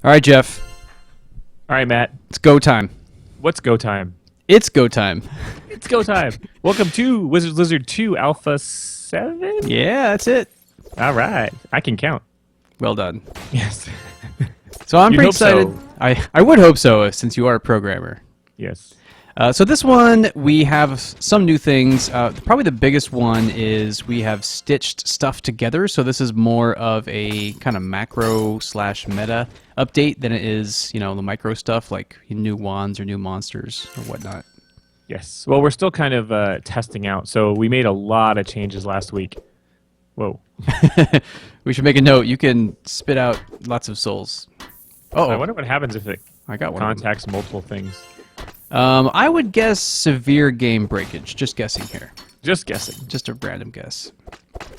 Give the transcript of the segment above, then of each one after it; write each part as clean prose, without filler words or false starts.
All right, Jeff. All right, Matt. It's go time. What's go time? It's go time. It's go time. Welcome to Wizards Lizard 2 Alpha 7. Yeah, that's it. All right. I can count. Well done. Yes. So I'm You'd pretty hope excited. so. I would hope so, since you are a programmer. Yes. So this one, we have some new things. Probably the biggest one is we have stitched stuff together. So this is more of a kind of macro / meta update than it is, the micro stuff like new wands or new monsters or whatnot. Yes. Well, we're still kind of testing out. So we made a lot of changes last week. Whoa. We should make a note. You can spit out lots of souls. Oh, I wonder what happens if it I got one. Of them. contacts multiple things. I would guess severe game breakage. Just guessing here. Just guessing. Just a random guess.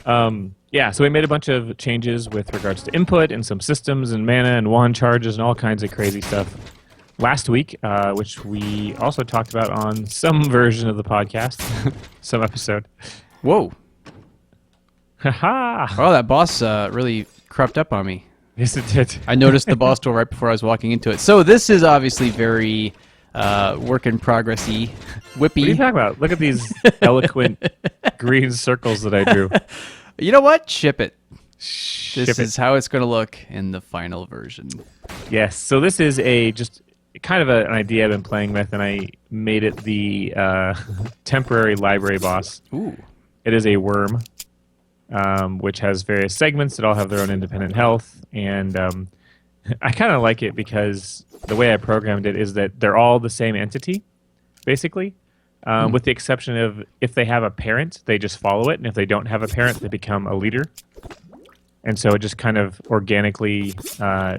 Yeah, so we made a bunch of changes with regards to input and some systems and mana and wand charges and all kinds of crazy stuff last week, which we also talked about on some version of the podcast, some episode. Whoa. Haha! Oh, that boss really crept up on me. Yes, it did. I noticed the boss door right before I was walking into it. So this is obviously very work in progress-y, whippy. What are you talking about? Look at these eloquent green circles that I drew. You know what? Ship it. Ship This it. is how it's going to look in the final version. Yes, so this is just kind of an idea I've been playing with, and I made it the temporary library boss. Ooh. It is a worm, which has various segments that all have their own independent health, and I kind of like it because the way I programmed it is that they're all the same entity, basically, with the exception of if they have a parent, they just follow it, and if they don't have a parent, they become a leader. And so it just kind of organically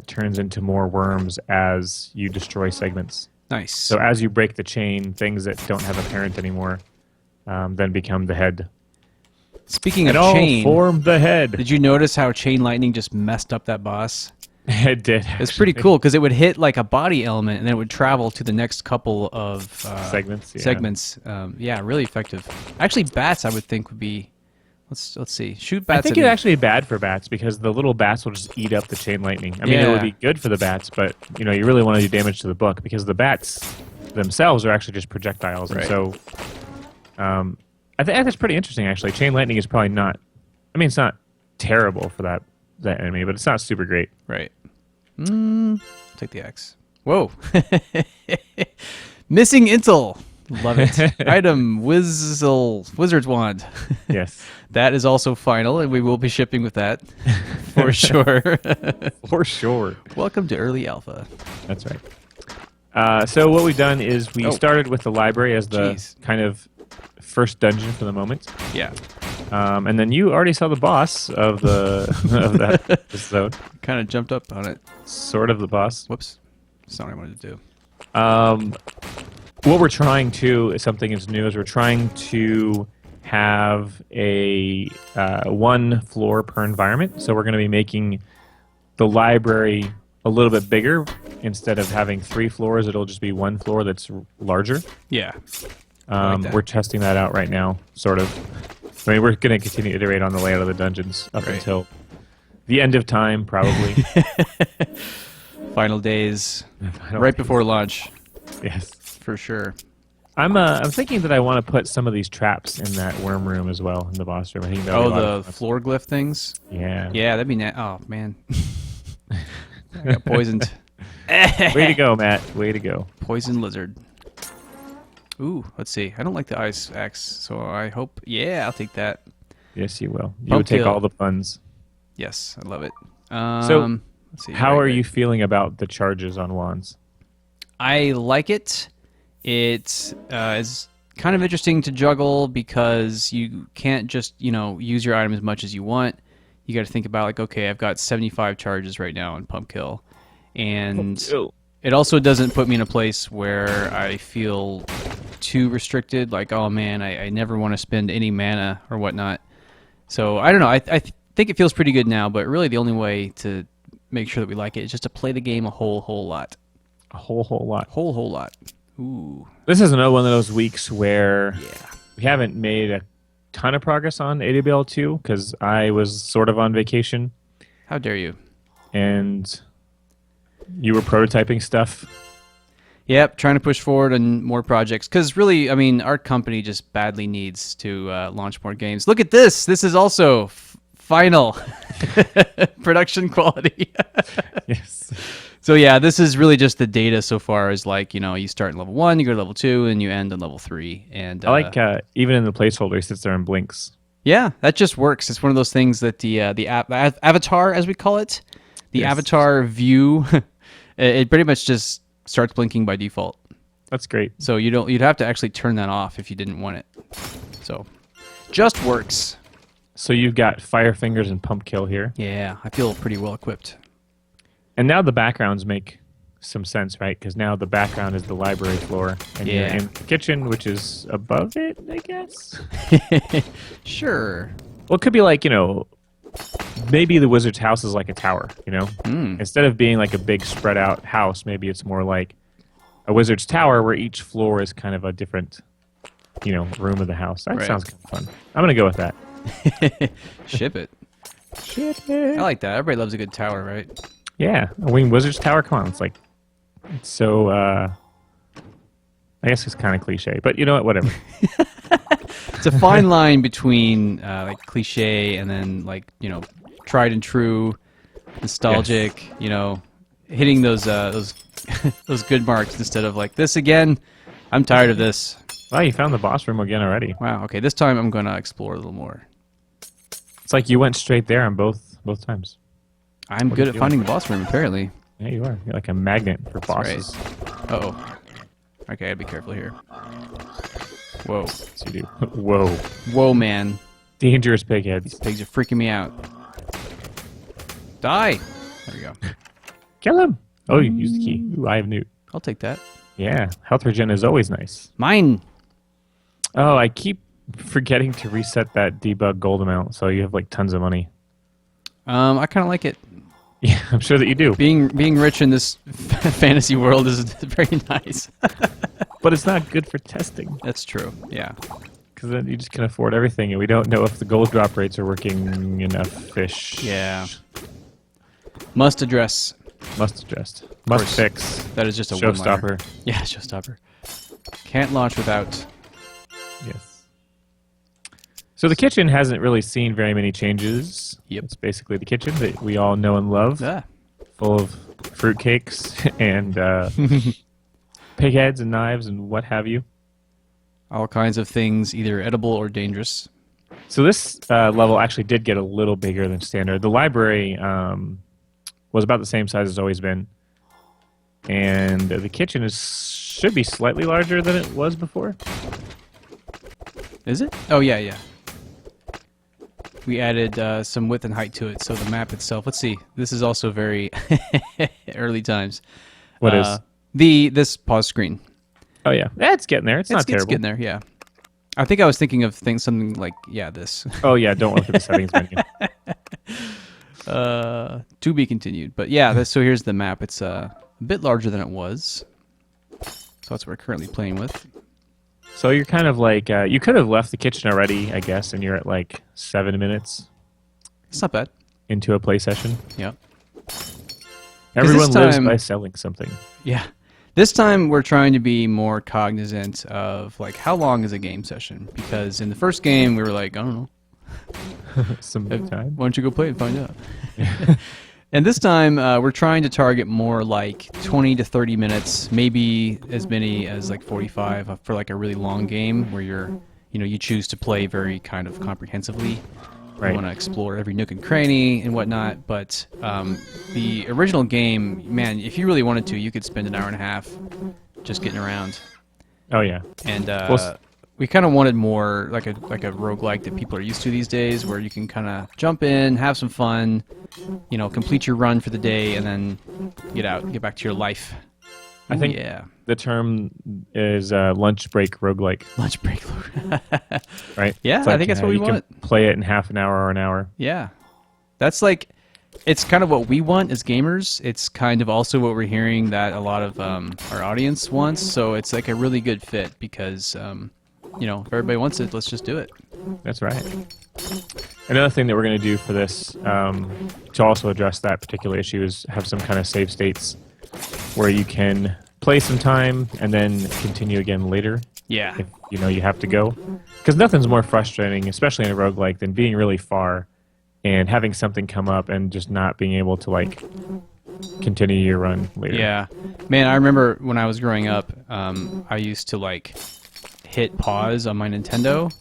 turns into more worms as you destroy segments. Nice. So as you break the chain, things that don't have a parent anymore then become the head. Speaking And of all chain, form the head. did you notice how Chain Lightning just messed up that boss? It did. It's pretty cool because it would hit like a body element and then it would travel to the next couple of Segments. Yeah. segments. Yeah, really effective. Actually, bats I would think would be. Let's see. Shoot I bats. think at it's me. actually bad for bats because the little bats will just eat up the chain lightning. I mean, it Yeah. would be good for the bats, but you really want to do damage to the book because the bats themselves are actually just projectiles, Right. and so I think that's pretty interesting. Actually, chain lightning is probably not. I mean, it's not terrible for that enemy, but it's not super great. Right. Take the X. Whoa. Missing Intel. Love it. Item Wizard's Wand. Yes, That is also final, and we will be shipping with that for sure. for sure. Welcome to Early Alpha. That's right. So what we've done is we Oh. started with the library as the Jeez. kind of first dungeon for the moment. Yeah. And then you already saw the boss of the of that episode. Kind of jumped up on it. Sort of the boss. Whoops. That's not what I wanted to do. What we're trying to is something that's new. Is we're trying to have a one floor per environment. So we're going to be making the library a little bit bigger. Instead of having 3 floors, it'll just be 1 floor that's larger. Yeah. I like that. We're testing that out right now, sort of. I mean, we're going to continue to iterate on the layout of the dungeons up Right. until the end of time, probably. Final days. I don't Right think- before launch, Yes. for sure. I'm thinking that I want to put some of these traps in that worm room as well, in the boss room. I think that would Oh, be a lot the of fun. floor glyph things? Yeah. Yeah, that'd be oh, man. I got poisoned. Way to go, Matt. Way to go. Poison lizard. Ooh, let's see. I don't like the ice axe, so I hope. Yeah, I'll take that. Yes, you will. You Pump would take kill. all the puns. Yes, I love it. Let's see. How right, are you right. feeling about the charges on wands? I like it. It is kind of interesting to juggle because you can't just, use your item as much as you want. You got to think about like, okay, I've got 75 charges right now in pump kill, and it also doesn't put me in a place where I feel too restricted. Like, oh man, I never want to spend any mana or whatnot. So I don't know. I think it feels pretty good now, but really the only way to make sure that we like it is just to play the game a whole lot. A whole lot. Whole lot. Ooh. This is another one of those weeks where Yeah. we haven't made a ton of progress on AWL 2 because I was sort of on vacation. How dare you? And You were prototyping stuff. Yep, trying to push forward on more projects because really, I mean, our company just badly needs to launch more games. Look at this. This is also final production quality. Yes. So yeah, this is really just the data so far is like, you start in level 1, you go to level 2, and you end on level 3. And I like even in the placeholder, he sits there and blinks. yeah, that just works. It's one of those things that the avatar, as we call it, the Yes. avatar view, it pretty much just starts blinking by default. That's great. So you'd have to actually turn that off if you didn't want it. So just works. So you've got Fire Fingers and Pump Kill here. Yeah, I feel pretty well equipped. And now the backgrounds make some sense, right? Because now the background is the library floor. And you're Yeah. in the kitchen, which is above it, I guess. Sure. Well, it could be like, maybe the wizard's house is like a tower, Instead of being like a big spread out house, maybe it's more like a wizard's tower where each floor is kind of a different, room of the house. That Right. sounds kind of fun. I'm going to go with that. Ship it. Shit. I like that. Everybody loves a good tower, right? Yeah, a winged wizard's tower. Come on, it's so. I guess it's kind of cliche, but you know what? Whatever. It's a fine line between like cliche and then like tried and true, nostalgic. Hitting those those good marks instead of like this again. I'm tired of this. Wow, you found the boss room again already. Wow. Okay, this time I'm gonna explore a little more. It's like you went straight there on both times. I'm What good are at you finding the boss room apparently. Yeah, you are. You're like a magnet for bosses. Uh-oh. Okay, I gotta be careful here. Whoa. So you do. Whoa. Whoa, man. Dangerous pig heads. Pigs are freaking me out. Die! There we go. Kill him. Oh, you used the key. Ooh, I have Newt. I'll take that. Yeah, health regen is always nice. Mine! Oh, I keep forgetting to reset that debug gold amount, so you have like tons of money. I kind of like it. Yeah, I'm sure that you do. Being rich in this fantasy world is very nice. But it's not good for testing, That's true. Yeah. because then you just can afford everything, and we don't know if the gold drop rates are working enough fish. Yeah. Must address. Must adjust. Must course. fix. That is just a one-liner. Showstopper. Yeah, showstopper. Can't launch without. Yes. So the kitchen hasn't really seen very many changes. Yep. It's basically the kitchen that we all know and love, Ah. full of fruitcakes and pig heads and knives and what have you. All kinds of things, either edible or dangerous. So this level actually did get a little bigger than standard. The library was about the same size as it's always been, and the kitchen should be slightly larger than it was before. Is it? Oh, yeah, yeah. We added some width and height to it, so the map itself. Let's see. This is also very early times. What is? This pause screen? Oh yeah, it's getting there. It's not It's terrible. getting there. Yeah. I think I was thinking of something like this. Oh yeah, don't look at the settings menu. To be continued. But yeah, so here's the map. It's a bit larger than it was. So that's what we're currently playing with. So you're kind of like you could have left the kitchen already, I guess, and you're at like 7 minutes It's not bad. into a play session. Yeah. Everyone lives time- by selling something. Yeah. This time we're trying to be more cognizant of like how long is a game session, because in the first game we were like, I don't know, Some time. why don't you go play and find out. And this time we're trying to target more like 20 to 30 minutes, maybe as many as like 45 for like a really long game where you choose to play very kind of comprehensively. Right. You want to explore every nook and cranny and whatnot, but the original game, man, if you really wanted to, you could spend an hour and a half just getting around. Oh yeah. And Well, we kind of wanted more like a roguelike that people are used to these days, where you can kind of jump in, have some fun, complete your run for the day, and then get back to your life. I think yeah, the term is lunch break roguelike, lunch break. right? Yeah, It's I think that's what we you can want. play it in half an hour or an hour. Yeah, that's like, it's kind of what we want as gamers. It's kind of also what we're hearing that a lot of our audience wants. So it's like a really good fit because if everybody wants it, let's just do it. That's right. Another thing that we're going to do for this, to also address that particular issue, is have some kind of save states where you can play some time and then continue again later Yeah. if you have to go. Because nothing's more frustrating, especially in a roguelike, than being really far and having something come up and just not being able to like continue your run later. Yeah, man, I remember when I was growing up, I used to like hit pause on my Nintendo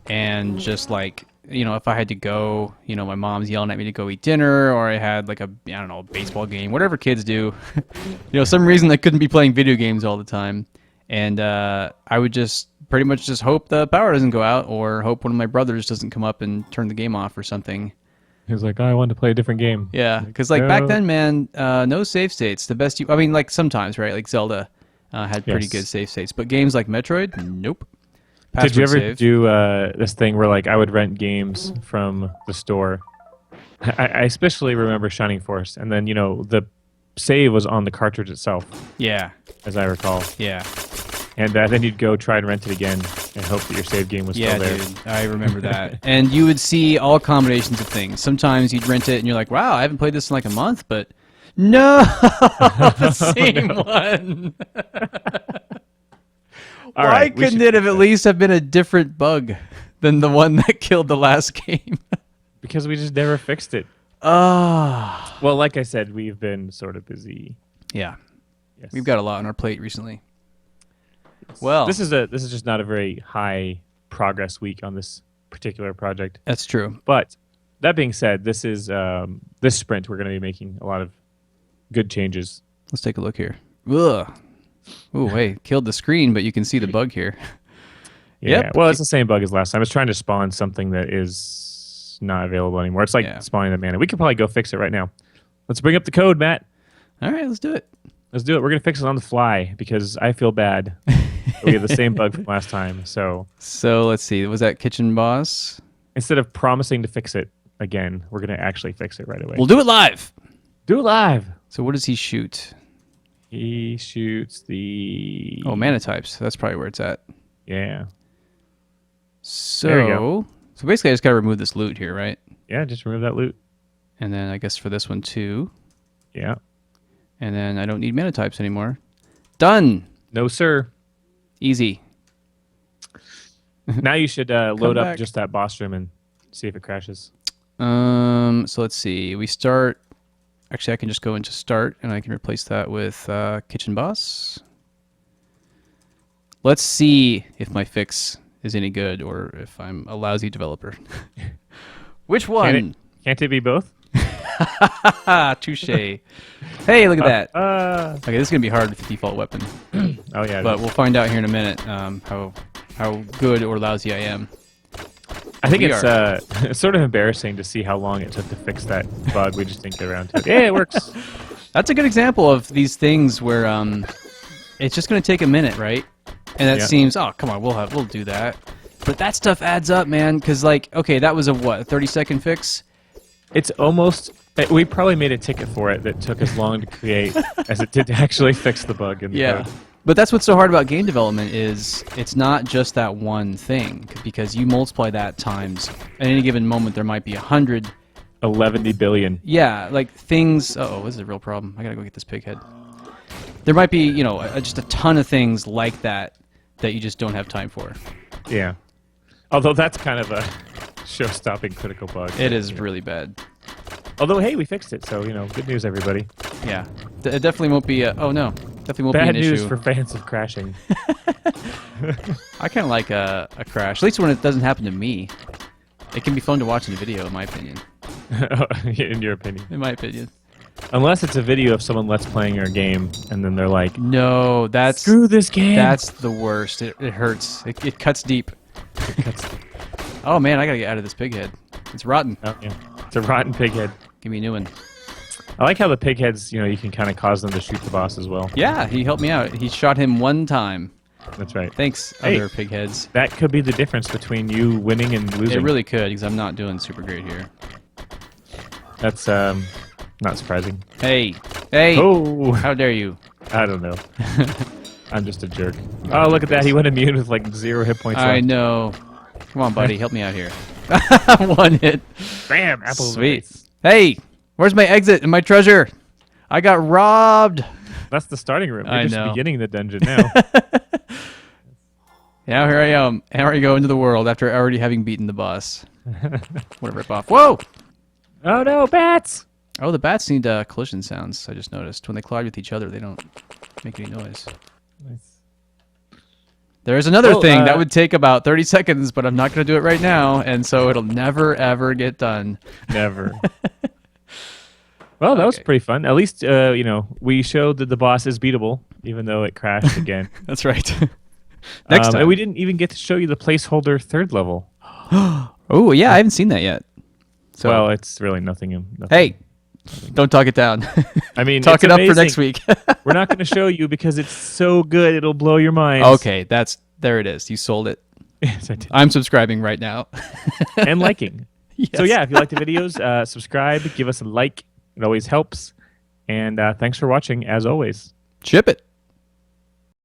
and just like, if I had to go, my mom's yelling at me to go eat dinner, or I had like a baseball game, whatever kids do, some reason I couldn't be playing video games all the time. And I would just pretty much just hope the power doesn't go out, or hope one of my brothers doesn't come up and turn the game off or something. He was like, I wanted to play a different game. Yeah, because like back then, man, no save states. The best like sometimes, right? Like Zelda had pretty good save states, but games like Metroid, nope. Did you ever Password save. do this thing where like I would rent games from the store? I especially remember Shining Force, and then the save was on the cartridge itself, Yeah, as I recall. yeah, And then you'd go try and rent it again and hope that your save game was yeah, still there. dude. I remember that. And you would see all combinations of things. Sometimes you'd rent it, and you're like, "Wow, I haven't played this in like a month," but no, the same one. All Why right, we couldn't should it have at least have been a different bug than the one that killed the last game? Because we just never fixed it. Ah, Well, like I said, we've been sort of busy. yeah, Yes. we've got a lot on our plate recently. Well, This is just not a very high progress week on this particular project. that's true. But that being said, this is this sprint we're going to be making a lot of good changes. Let's take a look here. Ugh. Ooh, wait, killed the screen, but you can see the bug here. Yeah. Yep. Well, it's the same bug as last time. It's trying to spawn something that is not available anymore. It's like spawning the mana. We could probably go fix it right now. Let's bring up the code, Matt. All right, let's do it. Let's do it. We're going to fix it on the fly because I feel bad. We have the same bug from last time. So let's see. Was that Kitchen Boss? instead of promising to fix it again, we're going to actually fix it right away. We'll do it live. Do it live. So what does he shoot? He shoots the... Oh, mana types. That's probably where it's at. Yeah. So, There you go. so basically I just got to remove this loot here, right? Yeah, just remove that loot. And then I guess for this one too. Yeah. And then I don't need mana types anymore. Done. No, sir. Easy. Now you should load up back. just that boss room and see if it crashes. So let's see. We start. Actually, I can just go into start, and I can replace that with Kitchen Boss. Let's see if my fix is any good or if I'm a lousy developer. Which one? Can't it be both? Ah, touche. Hey, look at that. Okay, this is gonna be hard with the default weapon, Oh, yeah. but we'll find out here in a minute how good or lousy I am. I think we it's it's sort of embarrassing to see how long it took to fix that bug. We just didn't get around to it. Yeah, it works. That's a good example of these things where it's just going to take a minute, right? And that seems, oh, come on, we'll do that. But that stuff adds up, man, because like, okay, that was a 30-second fix? It's almost... We probably made a ticket for it that took as long to create as it did to actually fix the bug in the code. But that's what's so hard about game development is it's not just that one thing, because you multiply that times, at any given moment there might be 100. 11 billion. Yeah, like things, uh-oh, this is a real problem. I gotta go get this pig head. There might be, just a ton of things like that that you just don't have time for. Yeah. Although that's kind of a show-stopping critical bug. It is really bad. Although, hey, we fixed it, so, good news, everybody. Yeah. It definitely won't be definitely won't Bad be an news issue. for fans of crashing. I kind of like a crash, at least when it doesn't happen to me. It can be fun to watch in a video, in my opinion. In your opinion. In my opinion. Unless it's a video of someone let's playing your game, and then they're like, No, that's screw this game. That's the worst. It hurts. It cuts deep. Oh man, I gotta get out of this pig head. It's rotten. Oh, yeah. It's a rotten pig head. Give me a new one. I like how the pig heads, you can kind of cause them to shoot the boss as well. Yeah, he helped me out. He shot him one time. That's right. Thanks, Hey. other pig heads. That could be the difference between you winning and losing. It really could, because I'm not doing super great here. That's not surprising. Hey, Oh, how dare you? I don't know. I'm just a jerk. Oh, look at that. He went immune with like 0 hit points I left. know. Come on, buddy, help me out here. One hit. Bam! Apple. Sweet. Hey, where's my exit and my treasure? I got robbed. That's the starting room. You're I just know. beginning the dungeon now. Now here I am. How are you going into the world after already having beaten the boss? What a ripoff. Whoa! Oh no, bats! Oh, the bats need collision sounds, I just noticed. When they collide with each other, they don't make any noise. Nice. There's another Well, thing that would take about 30 seconds, but I'm not going to do it right now, and so it'll never, ever get done. Never. Well, that was Okay. pretty fun. At least, we showed that the boss is beatable, even though it crashed again. That's right. Next time. And we didn't even get to show you the placeholder third level. Oh, yeah, I haven't seen that yet. So, Well, it's really nothing. hey, don't talk it down. I mean, Talk it's it up for amazing. next week. We're not going to show you because it's so good it'll blow your mind. Okay, there it is. You sold it. Yes, I did. I'm subscribing right now. And liking. Yes. So yeah, if you like the videos, subscribe, give us a like. It always helps. And thanks for watching, as always. Ship it.